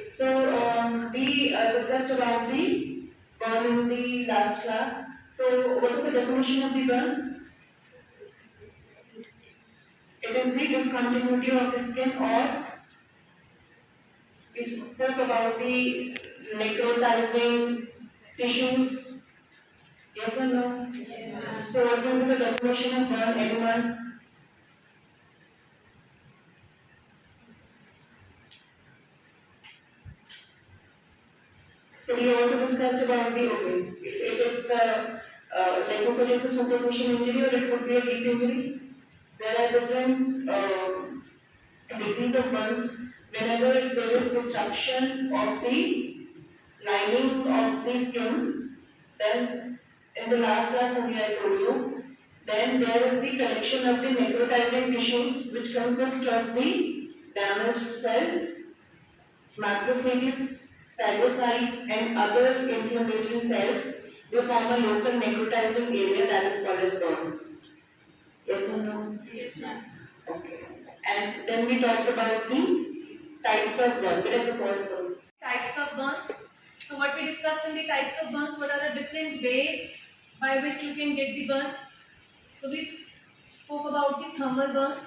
So we discussed about the burn in the last class. So what is the definition of the burn? It is the discontinuity of the skin, or we spoke about the necrotizing tissues. Yes or no? Yes. So what will be the definition of burn, anyone? So we also discussed about the if it's like it's a superficial injury or it could be a deep injury. There are different degrees of burns. Whenever there is disruption of the lining of the skin, then in the last class only I told you, then there is the collection of the necrotizing tissues which consists of the damaged cells, macrophages, phagocytes and other inflammatory cells. They form a local necrotizing area that is called as burn. Yes or no? Yes, ma'am. Okay. And then we talked about the types of burn. Whatever possible. Types of burns. So what we discussed in the types of burns, what are the different ways by which you can get the burn? So we spoke about the thermal burns,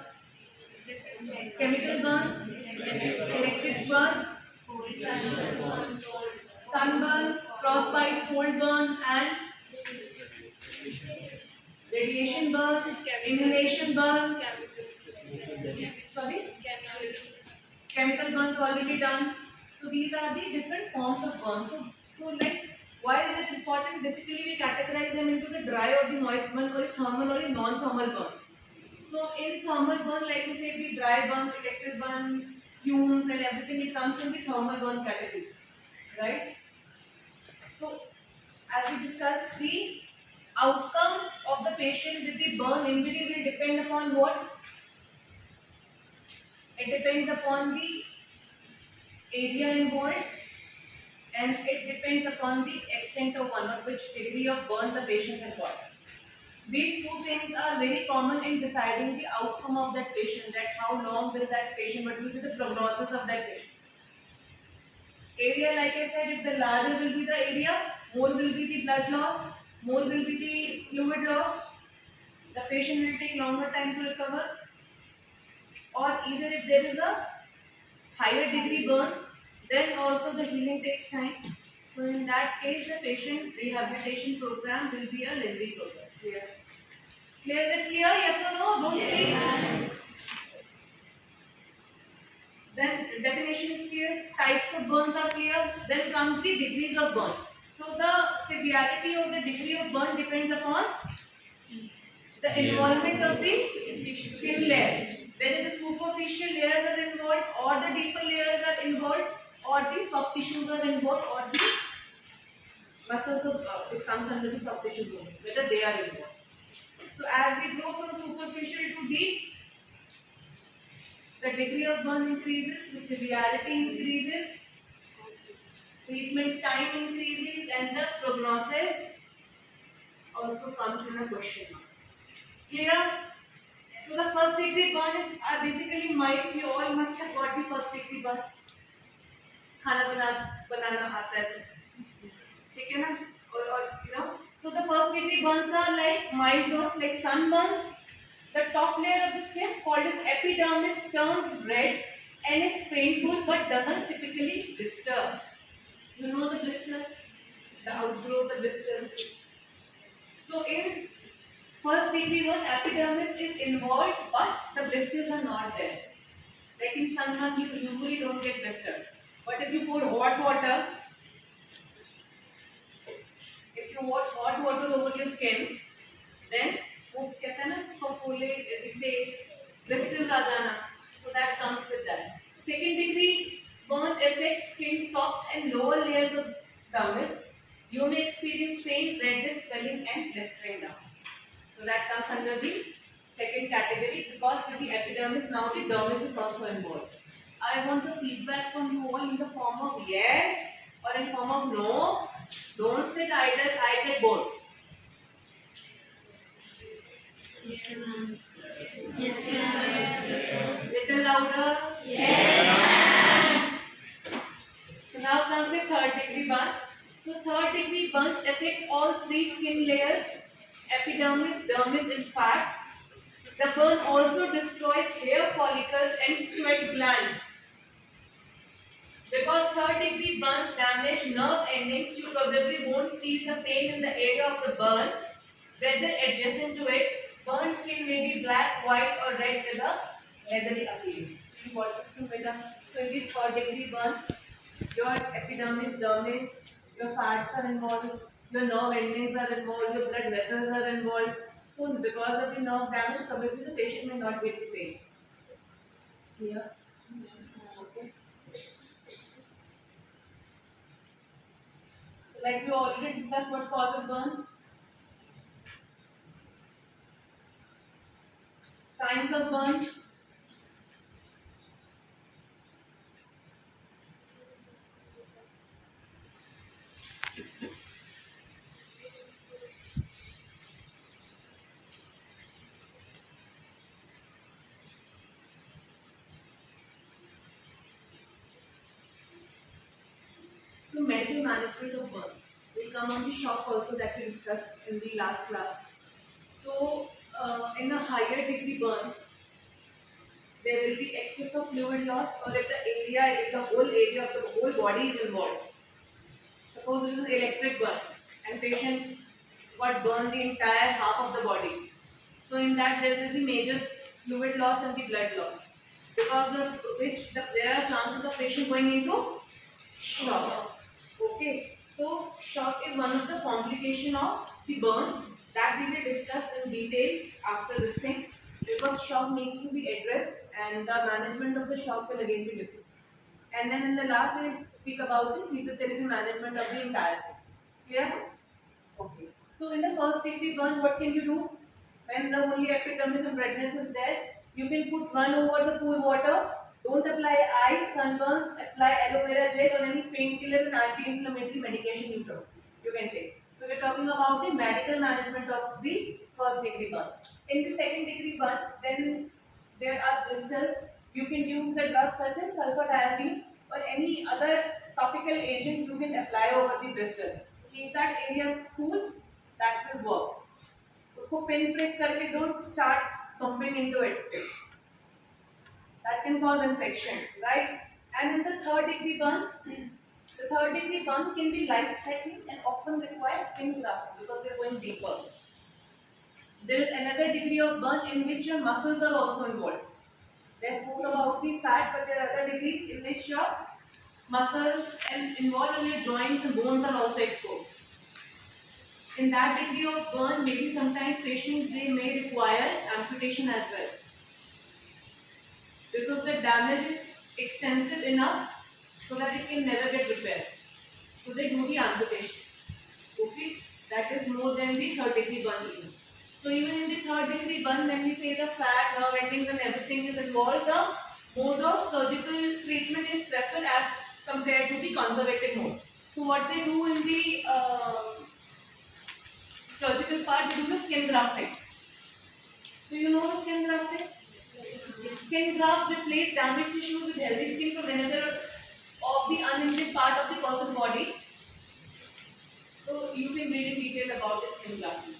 chemical burns, electric burns, sunburn, frostbite, cold burn, and radiation burn, inhalation burn. Sorry? Chemical burns already done. So these are the different forms of burn. So like, why is it important? Basically, we categorize them into the dry or the moist burn, or a thermal or a non-thermal burn. So in thermal burn, like we say, the dry burn, electric burn, fumes and everything, it comes in the thermal burn category, right? So as we discussed, the outcome of the patient with the burn injury will depend upon what? It depends upon the area involved, and it depends upon the extent of burn, or which degree of burn the patient has got. These two things are very common in deciding the outcome of that patient, that how long will that patient, what will be the prognosis of that patient. Area, like I said, if the larger will be the area, more will be the blood loss, more will be the fluid loss, the patient will take longer time to recover, or either if there is a higher degree burn, then also the healing takes time. So in that case, the patient rehabilitation program will be a lengthy program. Clear? Clear? Is it clear? Yes or no? Don't please. Then definition is clear. Types of burns are clear. Then comes the degrees of burn. So the severity or the degree of burn depends upon the involvement of the skin layer. Whether the superficial layers are involved, or the deeper layers are involved, or the soft tissues are involved, or the muscles of it comes under the soft tissue zone, whether they are involved. So as we grow from superficial to deep, the degree of burn increases, the severity increases, treatment time increases, and the prognosis also comes in a question mark. Clear? So the first degree burn is basically mild. You all must have got the first degree burn. खाना बनाना आता है, ठीक है ना? और you know. So the first degree burns are like mild burns, like sunburns. The top layer of the skin, called as epidermis, turns red and is painful but doesn't typically blister. You know the blisters, the outgrowth, the blisters. So in first degree burn, epidermis is involved, but the blisters are not there. Like in sunburn, you usually don't get blister. But if you pour hot water, over your skin, then वो कहते हैं ना फफूले इससे blisters आ जाना, so that comes with that. Second degree burn affects skin top and lower layers of dermis. You may experience faint redness, swelling, and blistering down. So that comes under the second category, because with the epidermis now the dermis is also involved. I want the feedback from you all in the form of yes or in form of no. Don't sit idle, I get bored. Yes, ma'am. Little louder. Yes, ma'am. Now comes the third degree burn. So third degree burns affect all three skin layers, epidermis, dermis and fat. The burn also destroys hair follicles and sweat glands. Because third degree burns damage nerve endings, you probably won't feel the pain in the area of the burn. Whether adjacent to it, burn skin may be black, white or red with a leathery appearance. So you got this two beta. So in the third degree burn, your epidermis, dermis, your fats are involved, your nerve endings are involved, your blood vessels are involved. So because of the nerve damage, probably the patient may not get the pain. Clear? Okay. So like we already discussed what causes burn. Signs of burn. So medical management of burns. We'll come on the shock also that we discussed in the last class. So in a higher degree burn, there will be excess of fluid loss, or if the whole area of the whole body is involved. Suppose it is an electric burn and patient got burned the entire half of the body. So in that there will be major fluid loss and the blood loss, because of which there are chances of patient going into shock. Okay, so shock is one of the complication of the burn that we will discuss in detail after this thing, because shock needs to be addressed and the management of the shock will again be different. And then in the last we will speak about the physiotherapy management of the entire thing. Clear? Okay. So in the first degree burn, what can you do? When the only epidermis and redness is there, you can put run over the cool water. Don't apply ice, sunburn, apply aloe vera gel or any painkiller and anti-inflammatory medication you can take. So we're talking about the medical management of the first degree burn. In the second degree burn, when there are blisters, you can use the drugs such as sulfadiazine or any other topical agent you can apply over the blisters. Keep that area cool, that will work. उसको pin prick करके don't start pumping into it. That can cause infection, right? And in the third degree burn, the third degree burn can be life-threatening and often requires skin grafting because they're going deeper. There is another degree of burn in which your muscles are also involved. They spoke about the fat, but there are other degrees in which your muscles and involved in your joints and bones are also exposed. In that degree of burn, maybe sometimes patients they may require amputation as well, because the damage is extensive enough so that it can never get repaired. So they do the amputation. Okay, that is more than the third degree burn even. So even in the third degree burn, when we say the fat, nerve endings and everything is involved, the mode of surgical treatment is preferred as compared to the conservative mode. So what they do in the surgical part, they do the skin grafting. So you know the skin grafting? Skin graft replace damaged tissue with healthy skin from another of the uninjured part of the person's body. So you can read in detail about the skin grafting.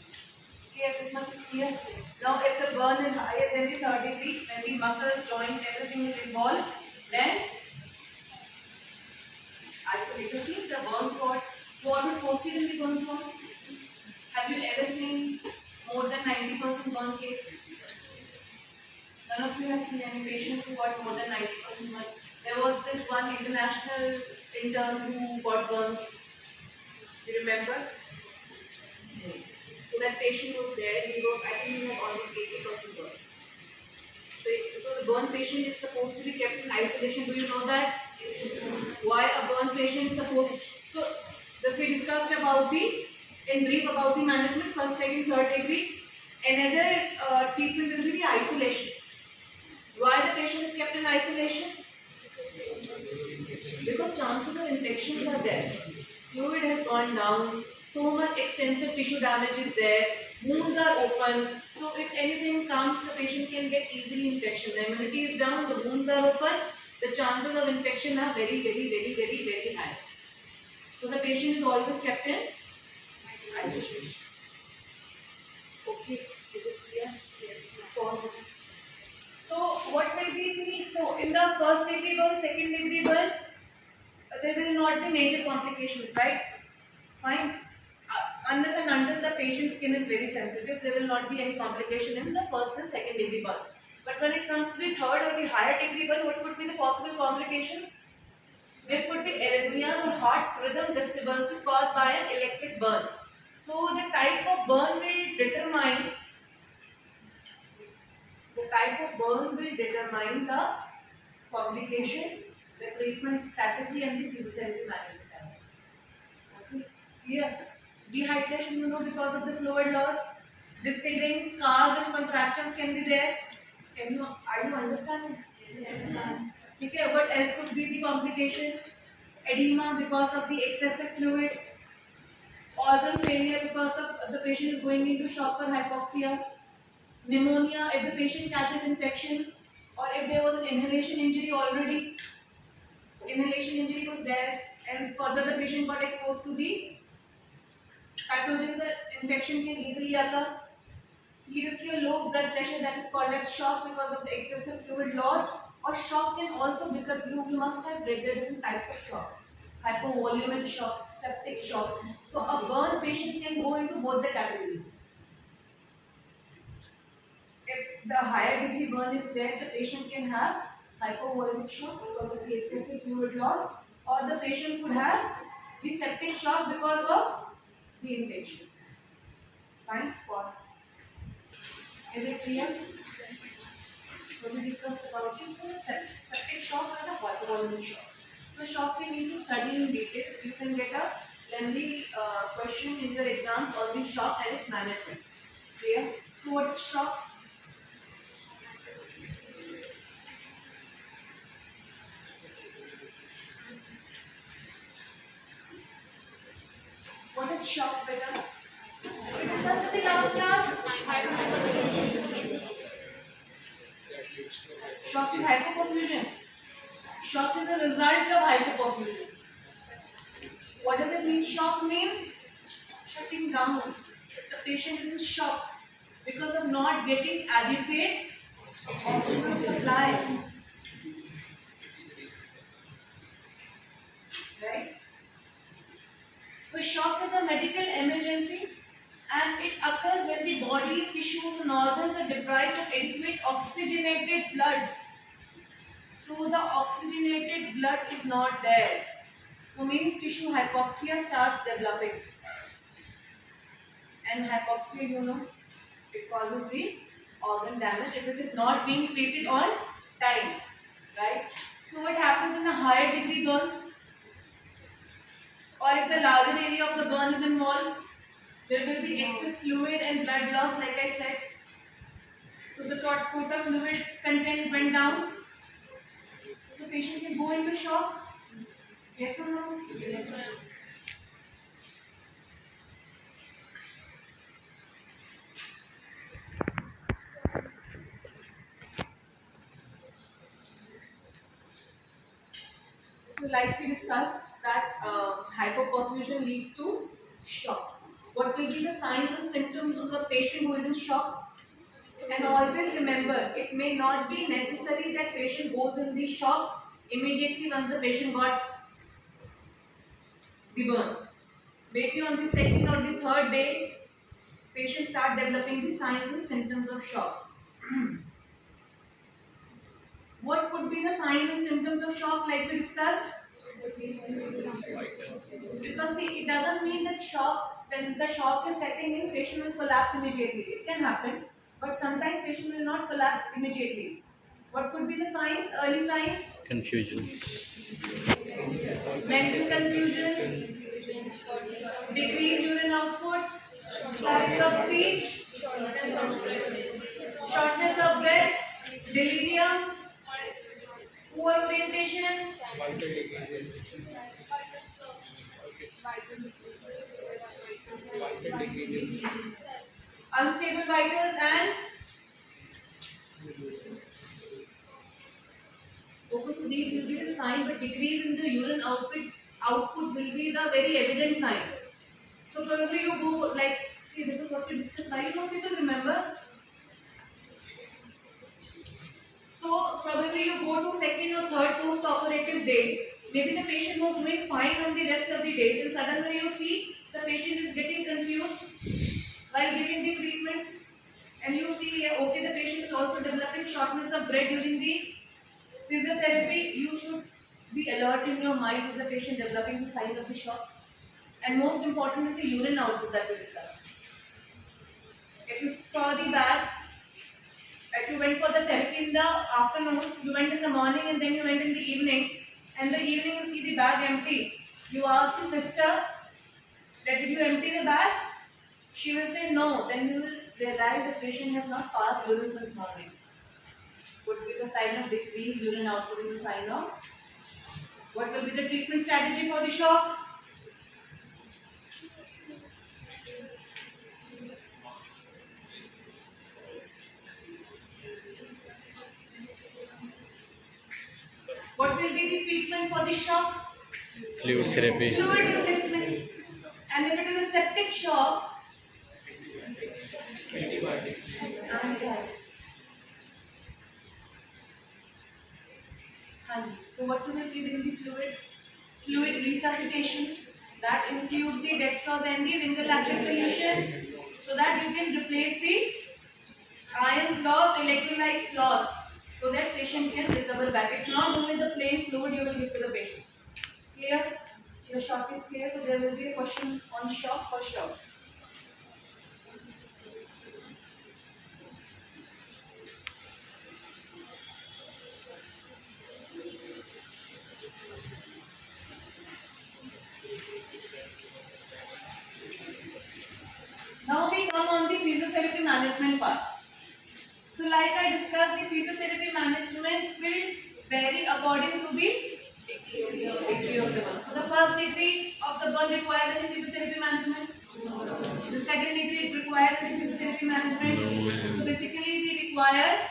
Okay, this much is clear. Now if the burn is higher than the third degree, when the muscle, joint, everything is involved, then isolate. You see the burn spot. What would posted in the burn spot? Have you ever seen more than 90% burn case? None of you have seen any patient who got more than 90% burn. There was this one international intern who got burns. You remember? So that patient was there, he wrote, I think he had only 80% burn. So the burn patient is supposed to be kept in isolation. Do you know that? Why a burn patient is supposed? So thus we discussed about the, in brief about the management, first, second, third degree. Another treatment will be the isolation. Why the patient is kept in isolation? Because chances of infections are there. Fluid has gone down. So much extensive tissue damage is there. Wounds are open. So if anything comes, the patient can get easily infection. The immunity is down. The wounds are open. The chances of infection are very, very, very, very, very high. is always kept in isolation. Okay, is it clear? Yes. Pause. So what will be the, so in the first degree burn, second degree burn, there will not be major complications, right? Fine. Unless and until the patient's skin is very sensitive, there will not be any complication in the first and second degree burn. But when it comes to the third or the higher degree burn, what could be the possible complications? There could be arrhythmias or heart rhythm disturbances caused by an electric burn. So the type of burn will determine the complication, the treatment strategy, and the physiotherapy management. Okay, clear? Dehydration, because of the fluid loss, disfiguring scars and contractions can be there. Are you understanding? Yes, ma'am. Okay, what else could be the complication? Edema because of the excessive fluid, organ failure because of the patient is going into shock or hypoxia, pneumonia if the patient catches infection, or if there was an inhalation injury already, inhalation injury was there, and further the patient got exposed to the pathogen, the infection can easily occur. Seriously, a low blood pressure that is called as shock because of the excessive fluid loss, or shock can also become, you must have read the different types of shock. Hypovolemic shock, septic shock. So a burn patient can go into both the categories. If the higher degree burn is there, the patient can have hypovolemic shock because of the excessive fluid loss, or the patient could have the septic shock because of the infection. Fine, pause. Is it clear? So we discussed about it. So septic shock and a hypovolemic shock. So shock we need to study in detail. You can get a lengthy question in your exams on the shock and its management. Clear? So what is shock? What is shock, beta? We discussed in the last class. Shock is hypoperfusion. Shock is a result of hypoperfusion. What does it mean? Shock means shutting down. The patient is in shock because of not getting adequate oxygen supply. Right? So shock is a medical emergency and it occurs when the body's tissues and organs are deprived of adequate oxygenated blood. So the oxygenated blood is not there. So means tissue hypoxia starts developing. And hypoxia, it causes the organ damage if it is not being treated on time. Right? So what happens in a higher degree burn? Or if the larger area of the burn is involved, there will be excess fluid and blood loss, like I said. So the total fluid content went down. So the patient can go into shock. Yes or no? Yes, ma'am. So like we discussed that hypoperfusion leads to shock. What will be the signs and symptoms of the patient who is in shock? And always remember, it may not be necessary that patient goes in the shock immediately once the patient got the burn. Maybe on the second or the third day, patient start developing the signs and symptoms of shock. What could be the signs and symptoms of shock like we discussed? Because see, it doesn't mean that shock, when the shock is setting in, patient will collapse immediately. It can happen, but sometimes patient will not collapse immediately. What could be the signs, early signs? Confusion. Mental confusion, decreased urine output, slurring of speech, shortness of breath, delirium, poor orientation, unstable vitals, and okay, so these will be the sign, but decrease in the urine output output will be the very evident sign. So probably you go for, like, see, this is what we discussed now. You know, people remember. So probably you go to second or third post-operative day. Maybe the patient was doing fine on the rest of the day. Then suddenly you see the patient is getting confused while giving the treatment, and you see, yeah, okay, the patient is also developing shortness of breath during the physiotherapy. You should be alert in your mind, is the patient developing the sign of the shock, and most important is the urine output that we discussed. If you saw the bag, if you went for the therapy in the afternoon, you went in the morning and then you went in the evening, and the evening you see the bag empty. You ask the sister that did you empty the bag? She will say no. Then you will realize the patient has not passed urine since morning. Would be the sign of decreased urine output, is a sign of what will be the treatment strategy for the shock? What will be the treatment for the shock? Fluid therapy. Fluid replacement. And if it is a septic shock, yes. So what will be in the fluid? Fluid resuscitation. That includes the dextrose and the ringer lactate solution, so that you can replace the ions loss, electrolytes loss, so that patient can recover back. It's not only the plain fluid you will give to the patient. Clear? Your shock is clear, so there will be a question on shock for sure. Now we come on the physiotherapy management part. So like I discussed, the physiotherapy management will vary according to the degree of the burn. So the first degree of the burn requires any physiotherapy management. The second degree it requires any physiotherapy management. So basically we require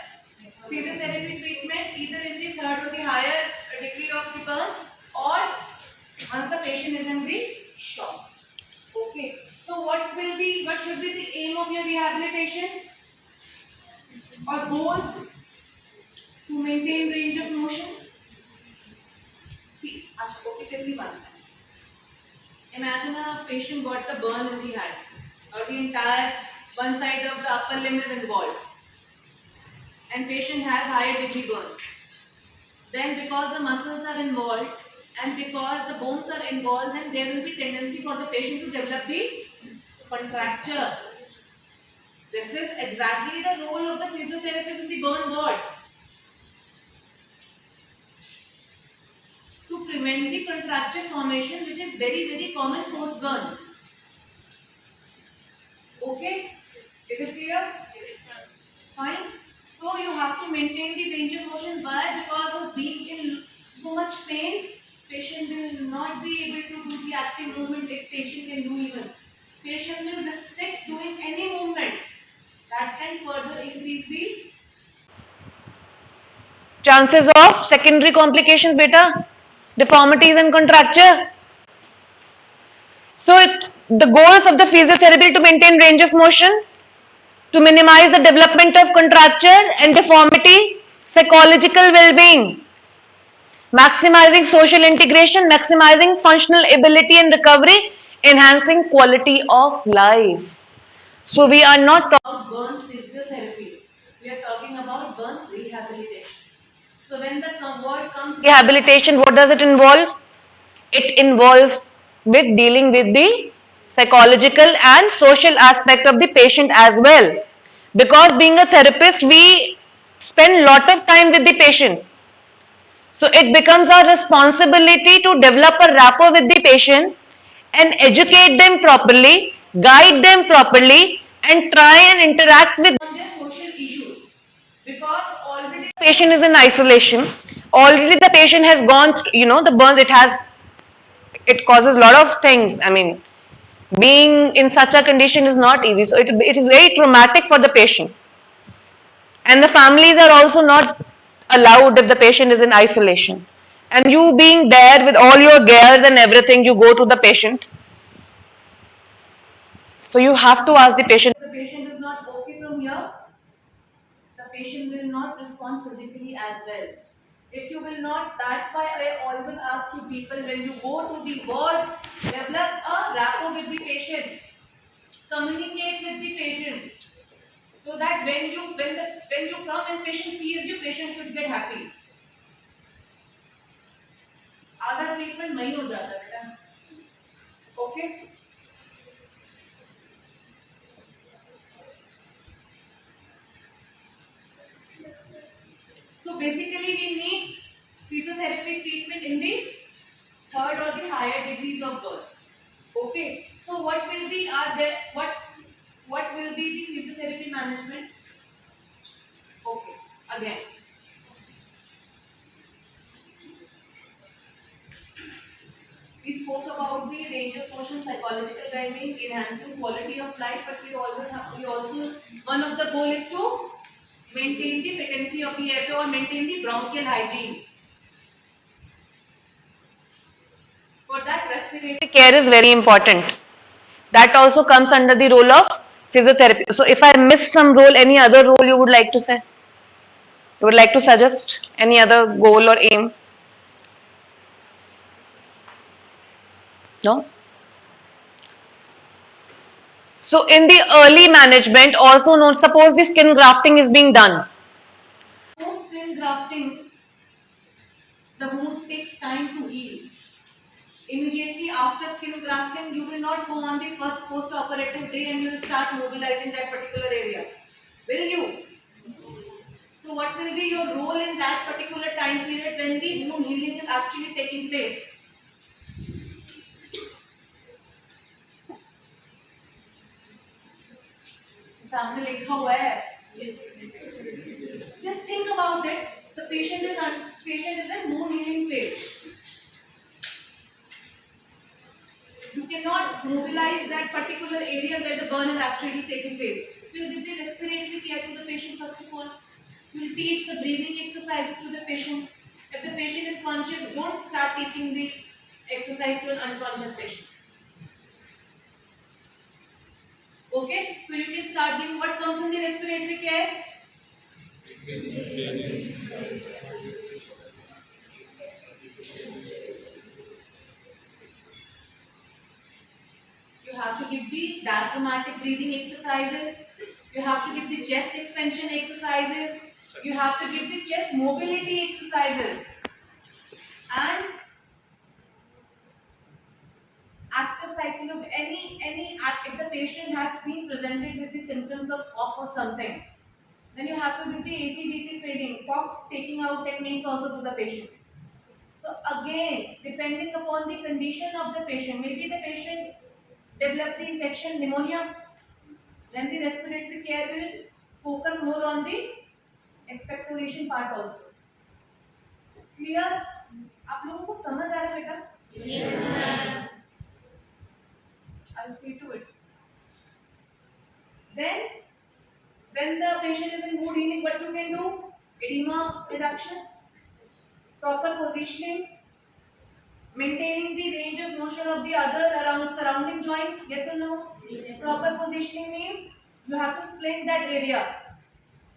physiotherapy treatment either in the third or the higher degree of the burn, or once the patient is in the shock. Okay. So what should be the aim of your rehabilitation or goals? To maintain range of motion. See, okay, everyone. Imagine a patient got the burn in the hand, or the entire one side of the upper limb is involved, and patient has higher degree burn. Then because the muscles are involved and because the bones are involved, then there will be tendency for the patient to develop the contracture. This is exactly the role of the physiotherapist in the burn ward. To prevent the contracture formation, which is very, very common post burn. Okay? Is it clear? Fine. So you have to maintain the range of motion. Why? Because of being in so much pain, patient will not be able to do the active movement if patient can do even. Patient will restrict doing any movement. That can further increase the chances of secondary complications, beta, deformities and contracture. So the goals of the physiotherapy to maintain range of motion, to minimize the development of contracture and deformity, psychological well-being, maximizing social integration, maximizing functional ability and recovery, enhancing quality of life. So we are not about burns physiotherapy. We are talking about burns rehabilitation. So when the word comes rehabilitation, what does it involve? It involves with dealing with the psychological and social aspect of the patient as well. Because being a therapist, we spend lot of time with the patient. So it becomes our responsibility to develop a rapport with the patient and educate them properly, guide them properly, and try and interact with on their social issues. Because already the patient is in isolation. Already the patient has gone through, the burns, it causes a lot of things. I mean, being in such a condition is not easy. So it is very traumatic for the patient. And the families are also not allowed if the patient is in isolation. and you being there with all your gears and everything, you go to the patient. So you have to ask the patient. The patient is not okay from here, the patient will not respond physically as well. If you will not, that's why I always ask to people, when you go to the ward, develop a rapport with the patient, communicate with the patient, so that when you come and patient sees you, patient should get happy. आधा treatment वही हो जाता है बेटा. Okay. So basically we need physiotherapy treatment in the third or the higher degrees of birth. Okay. So what will be what will be the physiotherapy management? Okay. Again. We spoke about the range of motion, psychological well-being, enhancing quality of life, but we also one of the goal is to maintain the patency of the airway or maintain the bronchial hygiene. For that, respiratory Care is very important. That also comes under the role of physiotherapy. So if I miss some role, any other role you would like to say? You would like to suggest any other goal or aim? No? So in the early management, also known, suppose the skin grafting is being done. post skin grafting, the wound takes time to heal. Immediately after skin grafting, you will not go on the first post-operative day and you will start mobilizing that particular area. Will you? So what will be your role in that particular time period when the wound healing is actually taking place? सामने लिखा हुआ है. Just think about it. The patient is in wound healing phase. You cannot mobilize that particular area where the burn is actually taking place. You will give the respiratory care to the patient first of all. You will teach the breathing exercises to the patient. If the patient is conscious, don't start teaching the exercise to an unconscious patient. Okay, so you can start giving what comes in the respiratory care. You have to give the diaphragmatic breathing exercises. You have to give the chest expansion exercises. You have to give the chest mobility exercises. And active cycle of if the patient has been presented with the symptoms of cough or something, then you have to give the ACBT training, cough taking out techniques also to the patient. So again, depending upon the condition of the patient, maybe the patient developed the infection, pneumonia, then the respiratory care will focus more on the expectoration part also. Clear? आप लोगों को समझ आ रहा है बेटा? Yes, ma'am. I will see to it. Then, when the patient is in wound healing, what you can do? Edema reduction, proper positioning, maintaining the range of motion of the other around surrounding joints. Yes or no? Yes. Proper positioning means you have to splint that area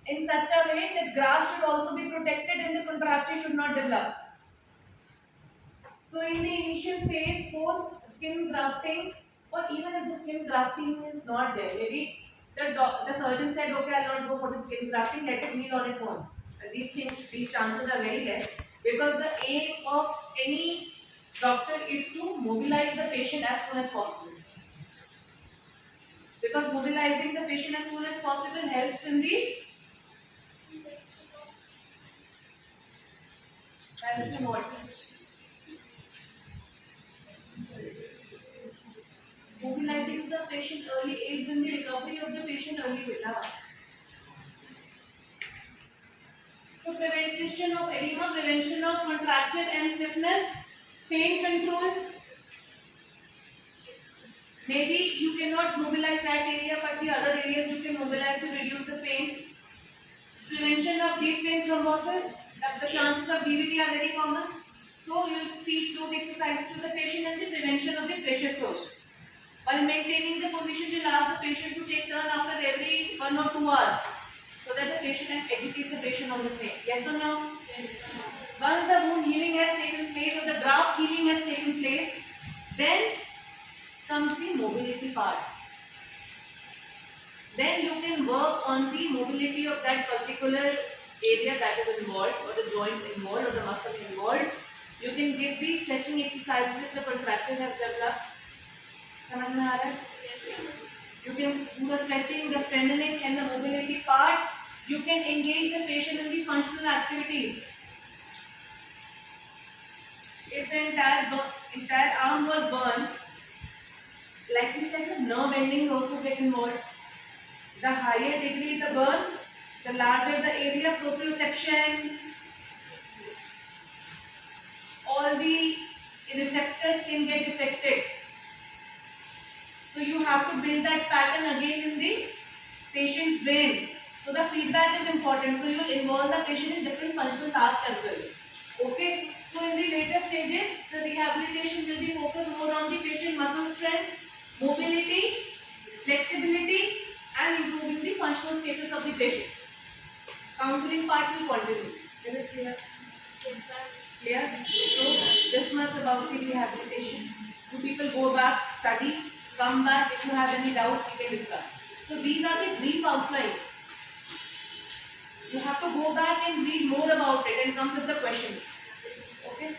in such a way that graft should also be protected and the contracture should not develop. So in the initial phase, post skin grafting, or even if the skin grafting is not there, maybe the surgeon said, okay, I'll not go for the skin grafting, let it heal on its own. These chances are very less, because the aim of any doctor is to mobilize the patient as soon as possible. Because mobilizing the patient as soon as possible helps in the mobilizing the patient early aids in the recovery of the patient early. So prevention of edema, prevention of contracture and stiffness, pain control. Maybe you cannot mobilize that area, but the other areas you can mobilize to reduce the pain. Prevention of deep vein thrombosis. The chances of DVT are very common. So you will teach load exercises to the patient and the prevention of the pressure source. While maintaining the position, you will ask the patient to take turn after every 1 or 2 hours, so that the patient can educate the patient on the same. Yes or no? Yes. Once the wound healing has taken place or the graft healing has taken place, then comes the mobility part. Then you can work on the mobility of that particular area that is involved, or the joint involved, or the muscle involved. You can give the stretching exercises if the contracture has developed. समझ में आ रहा है? You can do the stretching, the strengthening, and the mobility part. You can engage the patient in the functional activities. If the entire arm was burned, like we said, the nerve endings also get involved. The higher degree the burn, the larger the area, proprioception, all the receptors can get affected. So you have to build that pattern again in the patient's brain. So the feedback is important. So you will involve the patient in different functional tasks as well. Okay. So in the later stages, the rehabilitation will be focused more on the patient muscle strength, mobility, flexibility, and improving the functional status of the patient. Counseling part will continue. Is it clear? Yes, ma'am. Clear? So this much about the rehabilitation. Do people go back, study, come back? If you have any doubt, we can discuss. So these are the brief outlines. You have to go back and read more about it and come with the questions. Okay?